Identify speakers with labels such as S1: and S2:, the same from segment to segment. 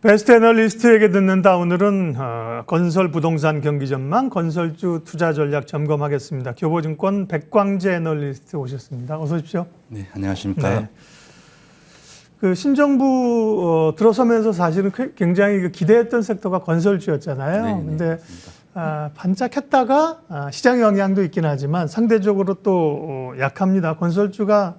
S1: 베스트 애널리스트에게 듣는다. 오늘은 건설 부동산 경기 전망, 건설주 투자 전략 점검하겠습니다. 교보증권 백광재 애널리스트 오셨습니다. 어서 오십시오.
S2: 네, 안녕하십니까. 네.
S1: 그 신정부 들어서면서 사실은 굉장히 기대했던 섹터가 건설주였잖아요. 그런데 반짝했다가 시장 영향도 있긴 하지만 상대적으로 또 약합니다. 건설주가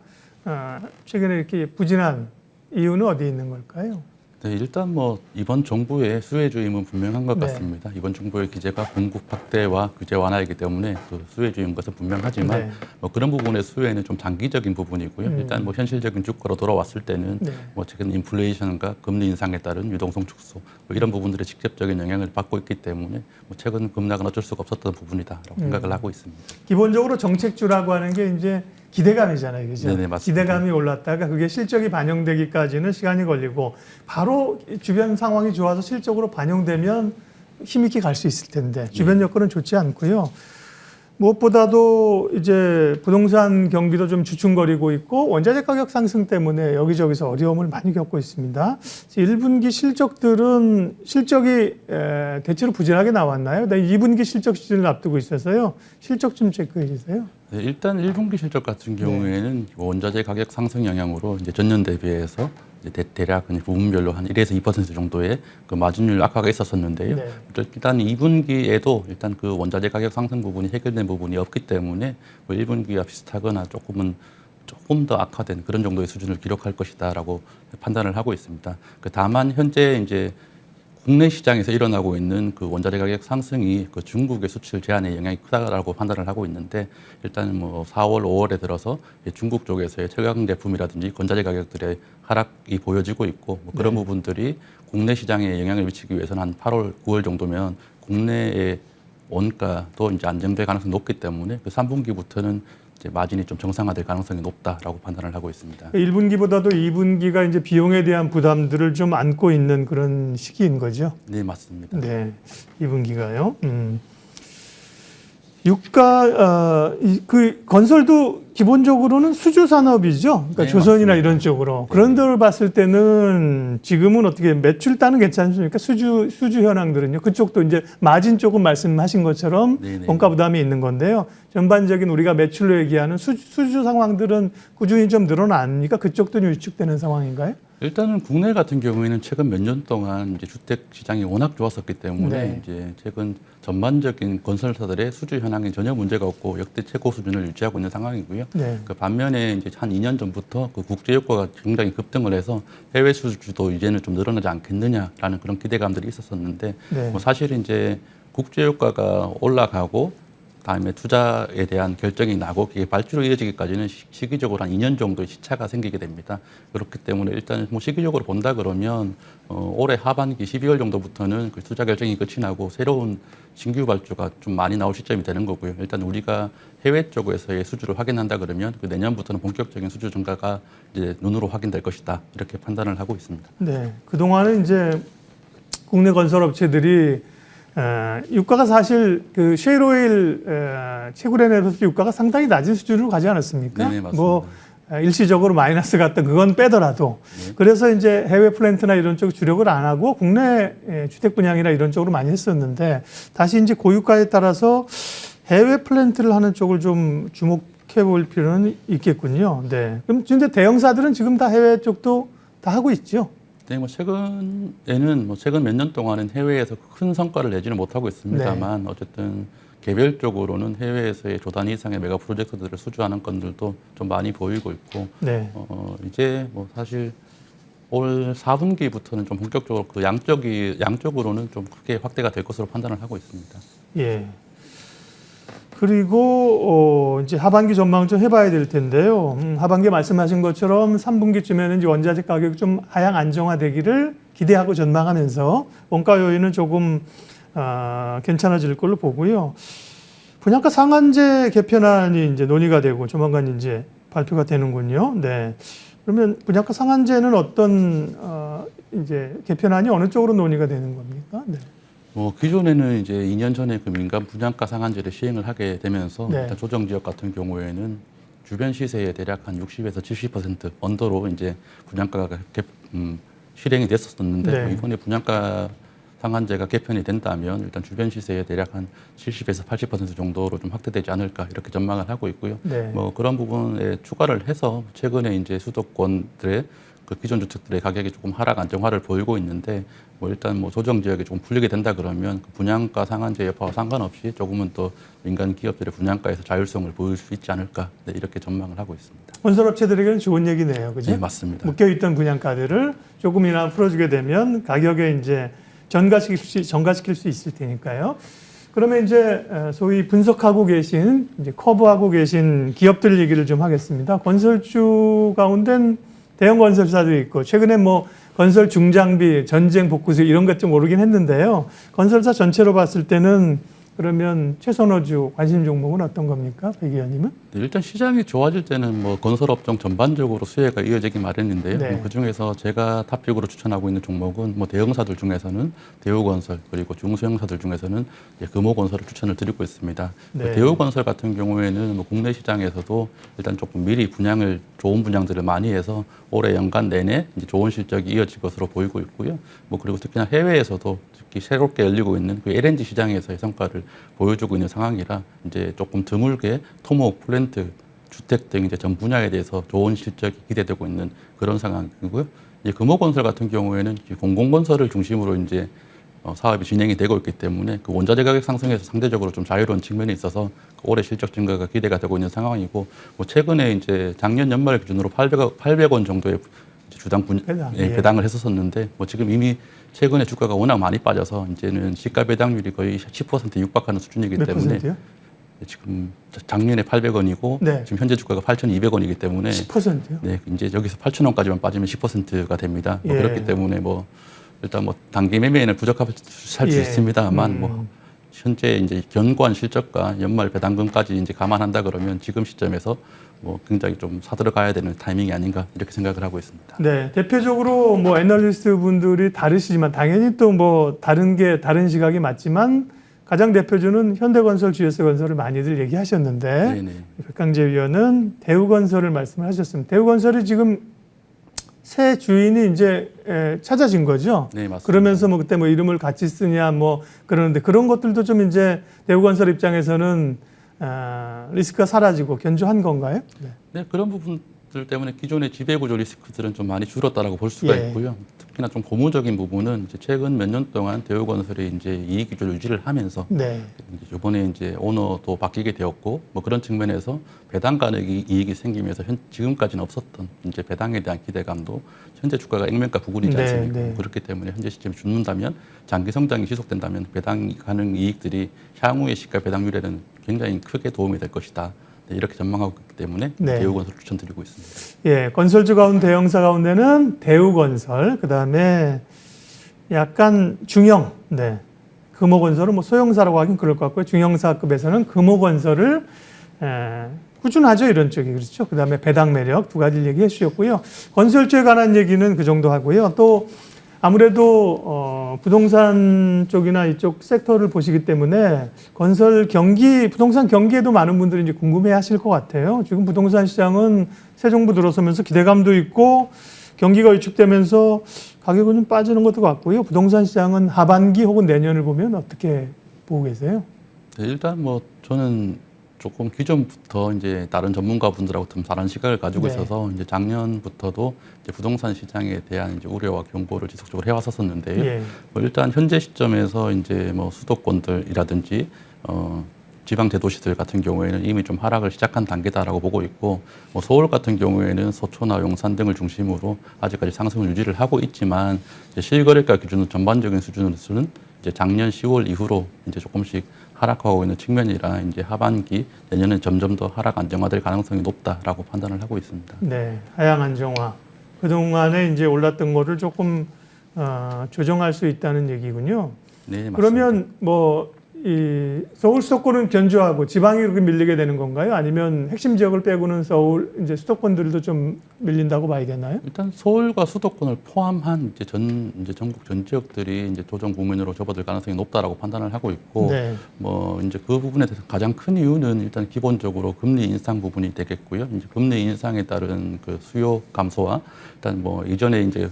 S1: 최근에 이렇게 부진한 이유는 어디에 있는 걸까요?
S2: 네, 일단 이번 정부의 수혜주의는 분명한 것 같습니다. 이번 정부의 기제가 공급 확대와 규제 완화이기 때문에 그 수혜주의인 것은 분명하지만 그런 부분의 수혜는 좀 장기적인 부분이고요. 일단 현실적인 주가로 돌아왔을 때는 최근 인플레이션과 금리 인상에 따른 유동성 축소 이런 부분들의 직접적인 영향을 받고 있기 때문에 최근 급락은 어쩔 수가 없었던 부분이다라고 생각을 하고 있습니다.
S1: 기본적으로 정책주라고 하는 게 이제 기대감이잖아요, 그죠?
S2: 네네, 맞습니다.
S1: 기대감이 올랐다가 그게 실적이 반영되기까지는 시간이 걸리고 바로 주변 상황이 좋아서 실적으로 반영되면 힘있게 갈 수 있을 텐데 주변 여건은 좋지 않고요. 무엇보다도 이제 부동산 경기도 좀 주춤거리고 있고 원자재 가격 상승 때문에 여기저기서 어려움을 많이 겪고 있습니다. 1분기 실적이 대체로 부진하게 나왔나요? 2분기 실적 시즌을 앞두고 있어서요. 실적 좀 체크해 주세요.
S2: 네, 일단 1분기 실적 같은 경우에는 원자재 가격 상승 영향으로 이제 전년 대비해서 대략 부분별로 한 1에서 2% 정도의 그 마진율 악화가 있었었는데요. 일단 2분기에도 일단 그 원자재 가격 상승 부분이 해결된 부분이 없기 때문에 1분기와 비슷하거나 조금 더 악화된 그런 정도의 수준을 기록할 것이다라고 판단을 하고 있습니다. 다만 현재 이제 국내 시장에서 일어나고 있는 그 원자재 가격 상승이 그 중국의 수출 제한에 영향이 크다라고 판단을 하고 있는데 일단 4월, 5월에 들어서 중국 쪽에서의 채광 제품이라든지 건자재 가격들의 하락이 보여지고 있고 그런 부분들이 국내 시장에 영향을 미치기 위해서는 한 8월, 9월 정도면 국내의 원가도 이제 안정될 가능성이 높기 때문에 그 3분기부터는 마진이 좀 정상화될 가능성이 높다라고 판단을 하고 있습니다.
S1: 1분기보다도 2분기가 이제 비용에 대한 부담들을 좀 안고 있는 그런 시기인 거죠?
S2: 네, 맞습니다.
S1: 네, 2분기가요. 유가, 그 건설도 기본적으로는 수주 산업이죠. 그러니까 조선이나 이런 쪽으로. 그런 데를 봤을 때는 지금은 어떻게 매출 따는 괜찮습니까? 수주 현황들은요. 그쪽도 이제 마진 쪽은 말씀하신 것처럼 원가 부담이 있는 건데요. 전반적인 우리가 매출로 얘기하는 수주 상황들은 꾸준히 좀 늘어납니까? 그쪽도 위축되는 상황인가요?
S2: 일단은 국내 같은 경우에는 최근 몇 년 동안 이제 주택 시장이 워낙 좋았었기 때문에 이제 최근 전반적인 건설사들의 수주 현황에 전혀 문제가 없고 역대 최고 수준을 유지하고 있는 상황이고요. 그 반면에 이제 한 2년 전부터 그 국제 유가가 굉장히 급등을 해서 해외 수주도 이제는 좀 늘어나지 않겠느냐라는 그런 기대감들이 있었었는데 사실 이제 국제 유가가 올라가고 다음에 투자에 대한 결정이 나고 그게 발주로 이어지기까지는 시기적으로 한 2년 정도의 시차가 생기게 됩니다. 그렇기 때문에 일단 시기적으로 본다 그러면 올해 하반기 12월 정도부터는 그 투자 결정이 끝이 나고 새로운 신규 발주가 좀 많이 나올 시점이 되는 거고요. 일단 우리가 해외 쪽에서의 수주를 확인한다 그러면 그 내년부터는 본격적인 수주 증가가 이제 눈으로 확인될 것이다. 이렇게 판단을 하고 있습니다.
S1: 네, 그동안은 이제 국내 건설업체들이 유가가 사실 그 셰일오일 채굴해 내렸을 때 유가가 상당히 낮은 수준으로 가지 않았습니까?
S2: 네, 맞습니다.
S1: 일시적으로 마이너스 갔던 그건 빼더라도 그래서 이제 해외 플랜트나 이런 쪽 주력을 안 하고 국내 주택 분양이나 이런 쪽으로 많이 했었는데 다시 이제 고유가에 따라서 해외 플랜트를 하는 쪽을 좀 주목해 볼 필요는 있겠군요. 네. 그럼 근데 대형사들은 지금 다 해외 쪽도 다 하고 있죠.
S2: 네, 최근에는 최근 몇 년 동안은 해외에서 큰 성과를 내지는 못하고 있습니다만 어쨌든 개별적으로는 해외에서의 조 단위 이상의 메가 프로젝트들을 수주하는 건들도 좀 많이 보이고 있고 이제 사실 올 4분기부터는 좀 본격적으로 그 양쪽으로는 좀 크게 확대가 될 것으로 판단을 하고 있습니다.
S1: 예. 그리고 이제 하반기 전망을 좀 해봐야 될 텐데요. 하반기 말씀하신 것처럼 3분기쯤에는 이제 원자재 가격이 좀 하향 안정화되기를 기대하고 전망하면서 원가 요인은 조금 괜찮아질 걸로 보고요. 분양가 상한제 개편안이 이제 논의가 되고 조만간 이제 발표가 되는군요. 네. 그러면 분양가 상한제는 어떤 이제 개편안이 어느 쪽으로 논의가 되는 겁니까? 네.
S2: 기존에는 이제 2년 전에 그 민간 분양가 상한제를 시행을 하게 되면서 일단 조정 지역 같은 경우에는 주변 시세의 대략 한 60에서 70% 언더로 이제 분양가가 실행이 됐었는데
S1: 네.
S2: 이번에 분양가 상한제가 개편이 된다면 일단 주변 시세의 대략 한 70에서 80% 정도로 좀 확대되지 않을까 이렇게 전망을 하고 있고요.
S1: 네.
S2: 뭐 그런 부분에 추가를 해서 최근에 이제 수도권들의 그 기존 주택들의 가격이 조금 하락 안정화를 보이고 있는데 뭐 일단 뭐 조정 지역이 조금 풀리게 된다 그러면 그 분양가 상한제 여파와 상관없이 조금은 또 민간 기업들의 분양가에서 자율성을 보일 수 있지 않을까 네, 이렇게 전망을 하고 있습니다.
S1: 건설업체들에게는 좋은 얘기네요, 그죠?
S2: 네, 맞습니다.
S1: 묶여있던 분양가들을 조금이나 풀어주게 되면 가격에 이제 전가시킬 수 있을 테니까요. 그러면 이제 소위 분석하고 계신, 이제 커브하고 계신 기업들 얘기를 좀 하겠습니다. 건설주 가운데는 대형 건설사도 있고, 최근에 뭐 건설 중장비, 전쟁 복구수 이런 것 좀 오르긴 했는데요. 건설사 전체로 봤을 때는 그러면 최선호주 관심 종목은 어떤 겁니까, 백 의원님은?
S2: 네, 일단 시장이 좋아질 때는 뭐 건설업종 전반적으로 수혜가 이어지기 마련인데요.
S1: 네.
S2: 그 중에서 제가 탑픽으로 추천하고 있는 종목은 뭐 대형사들 중에서는 대우건설 그리고 중소형사들 중에서는 금호건설을 추천을 드리고 있습니다.
S1: 네.
S2: 대우건설 같은 경우에는 뭐 국내 시장에서도 일단 조금 미리 좋은 분양들을 많이 해서 올해 연간 내내 이제 좋은 실적이 이어질 것으로 보이고 있고요. 뭐 그리고 특히나 해외에서도 특히 새롭게 열리고 있는 그 LNG 시장에서의 성과를 보여주고 있는 상황이라 이제 조금 드물게 토목, 플랜트, 주택 등 이제 전 분야에 대해서 좋은 실적이 기대되고 있는 그런 상황이고요. 이제 금호건설 같은 경우에는 공공건설을 중심으로 이제 사업이 진행이 되고 있기 때문에 그 원자재 가격 상승에서 상대적으로 좀 자유로운 측면이 있어서 올해 실적 증가가 기대가 되고 있는 상황이고 뭐 최근에 이제 작년 연말 기준으로 800원 정도의 주당 배당을 했었는데 뭐 지금 이미 최근에 주가가 워낙 많이 빠져서 이제는 시가 배당률이 거의 10% 육박하는 수준이기
S1: 몇
S2: 때문에
S1: 퍼센트요?
S2: 지금 작년에 800원이고
S1: 네.
S2: 지금 현재 주가가 8,200원이기 때문에
S1: 10%요?
S2: 네, 이제 여기서 8,000원까지만 빠지면 10%가 됩니다. 뭐
S1: 예.
S2: 그렇기 때문에 뭐 일단 뭐 단기 매매에는 부적합할 수
S1: 예.
S2: 있습니다만 뭐 현재 이제 견고한 실적과 연말 배당금까지 이제 감안한다 그러면 지금 시점에서 뭐 굉장히 좀 사들어가야 되는 타이밍이 아닌가 이렇게 생각을 하고 있습니다.
S1: 네, 대표적으로 뭐 애널리스트 분들이 다르시지만 당연히 또 뭐 다른 시각이 맞지만 가장 대표주는 현대건설, GS건설을 많이들 얘기하셨는데
S2: 네네.
S1: 백강재 위원은 대우건설을 말씀을 하셨습니다. 대우건설이 지금 새 주인이 이제 찾아진 거죠.
S2: 네, 맞습니다.
S1: 그러면서 뭐 그때 뭐 이름을 같이 쓰냐 뭐 그러는데 그런 것들도 좀 이제 대우건설 입장에서는 리스크가 사라지고 견조한 건가요? 네.
S2: 네, 그런 부분들 때문에 기존의 지배구조 리스크들은 좀 많이 줄었다라고 볼 수가
S1: 예.
S2: 있고요. 특히나 좀 고무적인 부분은 이제 최근 몇 년 동안 대우건설이 이제 이익 기조를 유지를 하면서
S1: 네.
S2: 이번에 이제 오너도 바뀌게 되었고 뭐 그런 측면에서 배당 가능 이익이 생기면서 지금까지는 없었던 이제 배당에 대한 기대감도 현재 주가가 액면가 부근이지
S1: 네,
S2: 않습니까?
S1: 네.
S2: 그렇기 때문에 현재 시점에 죽는다면 장기 성장이 지속된다면 배당 가능 이익들이 향후의 시가 배당률에는 굉장히 크게 도움이 될 것이다. 네, 이렇게 전망하고 있기 때문에
S1: 네.
S2: 대우건설 추천드리고 있습니다.
S1: 예, 건설주 가운데 대형사 가운데는 대우건설, 그 다음에 약간 중형, 네. 금호건설은 뭐 소형사라고 하긴 그럴 것 같고요. 중형사급에서는 금호건설을 꾸준하죠, 이런 쪽이. 그렇죠. 그 다음에 배당 매력 두 가지 얘기해 주셨고요. 건설주에 관한 얘기는 그 정도 하고요. 또 아무래도 부동산 쪽이나 이쪽 섹터를 보시기 때문에 부동산 경기에도 많은 분들이 이제 궁금해하실 것 같아요. 지금 부동산 시장은 새 정부 들어서면서 기대감도 있고 경기가 위축되면서 가격은 좀 빠지는 것도 같고요. 부동산 시장은 하반기 혹은 내년을 보면 어떻게 보고 계세요?
S2: 네, 일단 뭐 저는 조금 기존부터 이제 다른 전문가분들하고 좀 다른 시각을 가지고
S1: 네.
S2: 있어서 이제 작년부터도 이제 부동산 시장에 대한 이제 우려와 경고를 지속적으로 해왔었는데요.
S1: 예.
S2: 뭐 일단 현재 시점에서 이제 뭐 수도권들이라든지 지방 대도시들 같은 경우에는 이미 좀 하락을 시작한 단계다라고 보고 있고, 뭐 서울 같은 경우에는 서초나 용산 등을 중심으로 아직까지 상승을 유지를 하고 있지만 이제 실거래가 기준으로 전반적인 수준으로서는 이제 작년 10월 이후로 이제 조금씩 하락하고 있는 측면이라 이제 하반기 내년은 점점 더 하락 안정화될 가능성이 높다라고 판단을 하고 있습니다.
S1: 네, 하향 안정화. 그동안에 이제 올랐던 거를 조금 조정할 수 있다는 얘기군요.
S2: 네, 맞습니다.
S1: 그러면 뭐 이 서울 수도권은 견조하고 지방이 그렇게 밀리게 되는 건가요? 아니면 핵심 지역을 빼고는 서울 이제 수도권들도 좀 밀린다고 봐야 되나요?
S2: 일단 서울과 수도권을 포함한 이제 전국 전 지역들이 이제 조정 국면으로 접어들 가능성이 높다라고 판단을 하고 있고,
S1: 네.
S2: 뭐 이제 그 부분에 대해서 가장 큰 이유는 일단 기본적으로 금리 인상 부분이 되겠고요. 이제 금리 인상에 따른 그 수요 감소와 일단 뭐 이전에 이제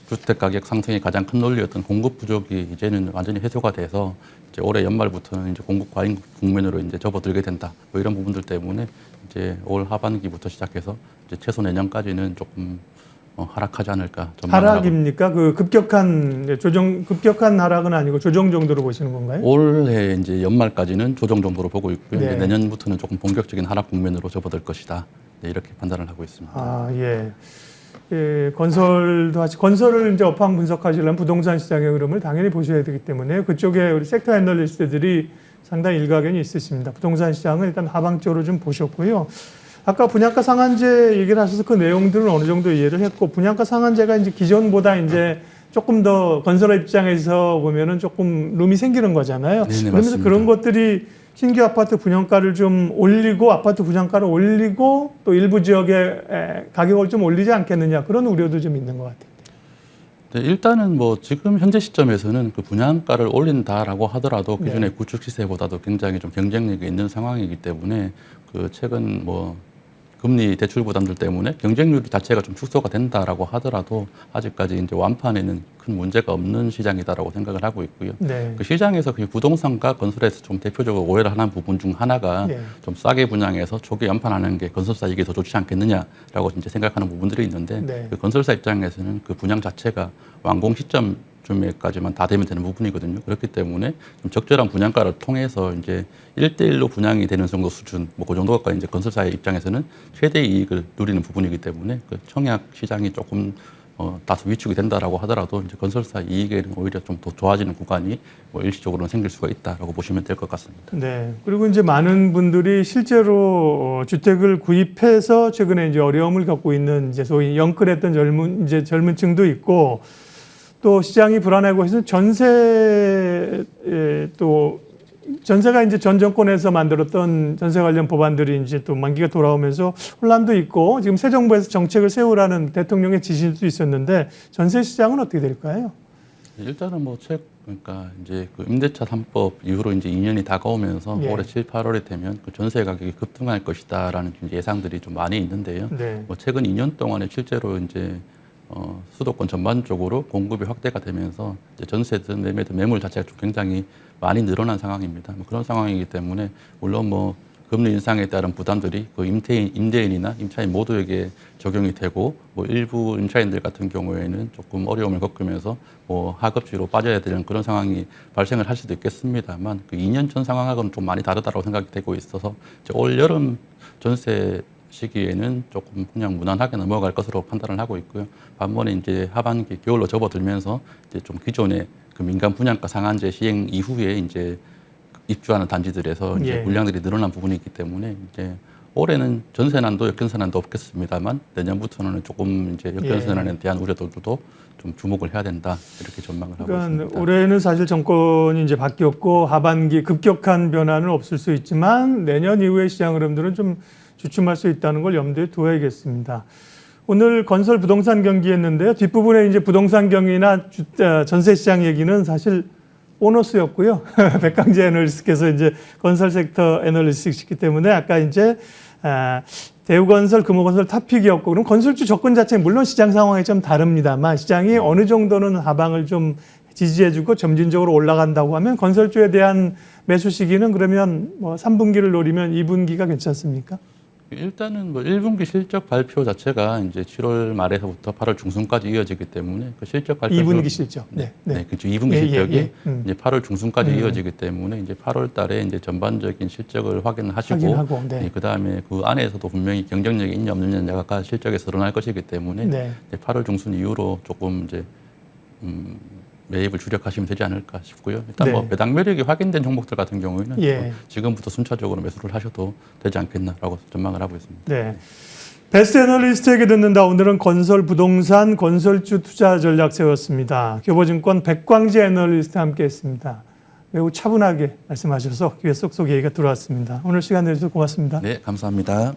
S2: 주택 가격 상승의 가장 큰 논리였던 공급 부족이 이제는 완전히 해소가 돼서 이제 올해 연말부터는 이제 공급 과잉 국면으로 이제 접어들게 된다. 뭐 이런 부분들 때문에 이제 올 하반기부터 시작해서 이제 최소 내년까지는 조금 하락하지 않을까.
S1: 하락입니까? 그 급격한 하락은 아니고 조정 정도로 보시는 건가요?
S2: 올해 이제 연말까지는 조정 정도로 보고 있고요.
S1: 네.
S2: 내년부터는 조금 본격적인 하락 국면으로 접어들 것이다. 네, 이렇게 판단을 하고 있습니다.
S1: 아, 예. 예, 건설을 이제 업황 분석하시려면 부동산 시장의 흐름을 당연히 보셔야 되기 때문에 그쪽에 우리 섹터 애널리스트들이 상당히 일가견이 있으십니다. 부동산 시장을 일단 하방적으로 좀 보셨고요. 아까 분양가 상한제 얘기를 하셔서 그 내용들은 어느 정도 이해를 했고, 분양가 상한제가 이제 기존보다 이제 조금 더 건설업 입장에서 보면은 조금 룸이 생기는 거잖아요.
S2: 네네,
S1: 그러면서
S2: 맞습니다.
S1: 그런 것들이 신규 아파트 분양가를 좀 올리고 아파트 분양가를 올리고 또 일부 지역의 가격을 좀 올리지 않겠느냐, 그런 우려도 좀 있는 것 같아요.
S2: 네, 일단은 뭐 지금 현재 시점에서는 그 분양가를 올린다라고 하더라도 기존의 구축 시세보다도 굉장히 좀 경쟁력이 있는 상황이기 때문에 그 최근 뭐 금리 대출 부담들 때문에 경쟁률 자체가 좀 축소가 된다라고 하더라도 아직까지 이제 완판에는 큰 문제가 없는 시장이다라고 생각을 하고 있고요.
S1: 네.
S2: 그 시장에서 그 부동산과 건설에서 좀 대표적으로 오해를 하는 부분 중 하나가
S1: 네.
S2: 좀 싸게 분양해서 초기 완판하는 게 건설사에게 더 좋지 않겠느냐라고 이제 생각하는 부분들이 있는데
S1: 네.
S2: 그 건설사 입장에서는 그 분양 자체가 완공 시점쯤에까지만 다 되면 되는 부분이거든요. 그렇기 때문에 좀 적절한 분양가를 통해서 이제 1대1로 분양이 되는 정도 수준, 뭐 그 정도가 이제 건설사의 입장에서는 최대 이익을 누리는 부분이기 때문에 그 청약 시장이 조금 다소 위축이 된다라고 하더라도 이제 건설사 이익에는 오히려 좀 더 좋아지는 구간이 뭐 일시적으로는 생길 수가 있다라고 보시면 될 것 같습니다.
S1: 네. 그리고 이제 많은 분들이 실제로 주택을 구입해서 최근에 이제 어려움을 겪고 있는 이제 소위 영끌했던 젊은 층도 있고, 또 시장이 불안하고 해서 전세가 이제 전 정권에서 만들었던 전세 관련 법안들이 이제 또 만기가 돌아오면서 혼란도 있고, 지금 새 정부에서 정책을 세우라는 대통령의 지시도 있었는데 전세 시장은 어떻게 될까요?
S2: 일단은 그러니까 이제 그 임대차 3법 이후로 이제 2년이 다가오면서
S1: 예.
S2: 올해 7, 8월이 되면 그 전세 가격이 급등할 것이다라는 예상들이 좀 많이 있는데요.
S1: 네.
S2: 뭐 최근 2년 동안에 실제로 이제 수도권 전반적으로 공급이 확대가 되면서 이제 전세든 매매든 매물 자체가 좀 굉장히 많이 늘어난 상황입니다. 뭐 그런 상황이기 때문에 물론 뭐 금리 인상에 따른 부담들이 그 임대인이나 임차인 모두에게 적용이 되고, 뭐 일부 임차인들 같은 경우에는 조금 어려움을 겪으면서 뭐 하급지로 빠져야 되는 그런 상황이 발생을 할 수도 있겠습니다만, 그 2년 전 상황하고는 좀 많이 다르다고 생각이 되고 있어서 이제 올 여름 전세 시기에는 조금 그냥 무난하게 넘어갈 것으로 판단을 하고 있고요. 반면에 이제 하반기 겨울로 접어들면서 이제 좀 기존의 그 민간 분양가 상한제 시행 이후에 이제 입주하는 단지들에서 이제
S1: 예.
S2: 물량들이 늘어난 부분이 있기 때문에 이제 올해는 전세난도 역전세난도 없겠습니다만 내년부터는 조금 이제 역전세난에 대한 우려들도 좀 주목을 해야 된다, 이렇게 전망을 하고 있습니다.
S1: 올해는 사실 정권이 이제 바뀌었고 하반기 급격한 변화는 없을 수 있지만 내년 이후의 시장 흐름들은 좀 주춤할 수 있다는 걸 염두에 두어야겠습니다. 오늘 건설 부동산 경기였는데요. 뒷부분에 이제 부동산 경기나 전세 시장 얘기는 사실 보너스였고요. 백강재 애널리스트께서 이제 건설 섹터 애널리스트이기 때문에 아까 이제 대우건설, 금호건설 탑픽이었고, 그럼 건설주 접근 자체는 물론 시장 상황이 좀 다릅니다만 시장이 어느 정도는 하방을 좀 지지해주고 점진적으로 올라간다고 하면 건설주에 대한 매수 시기는 그러면 뭐 3분기를 노리면 2분기가 괜찮습니까?
S2: 일단은 뭐 1분기 실적 발표 자체가 이제 7월 말에서부터 8월 중순까지 이어지기 때문에 그 실적 발표
S1: 2분기 실적.
S2: 네, 그렇죠. 2분기 실적이 이제 8월 중순까지 이어지기 때문에 이제 8월 달에 이제 전반적인 실적을 확인하시고
S1: 네.
S2: 그다음에 그 안에서도 분명히 경쟁력이 있냐 없느냐가 실적에서 드러날 것이기 때문에 이제 8월 중순 이후로 조금 이제 매입을 주력하시면 되지 않을까 싶고요. 일단 뭐 배당 매력이 확인된 종목들 같은 경우에는 뭐 지금부터 순차적으로 매수를 하셔도 되지 않겠나라고 전망을 하고 있습니다.
S1: 네. 베스트 애널리스트에게 듣는다. 오늘은 건설 부동산 건설주 투자 전략 세웠습니다. 교보증권 백광재 애널리스트와 함께했습니다. 매우 차분하게 말씀하셔서 귀에 쏙쏙 얘기가 들어왔습니다. 오늘 시간 내주셔서 고맙습니다.
S2: 네, 감사합니다.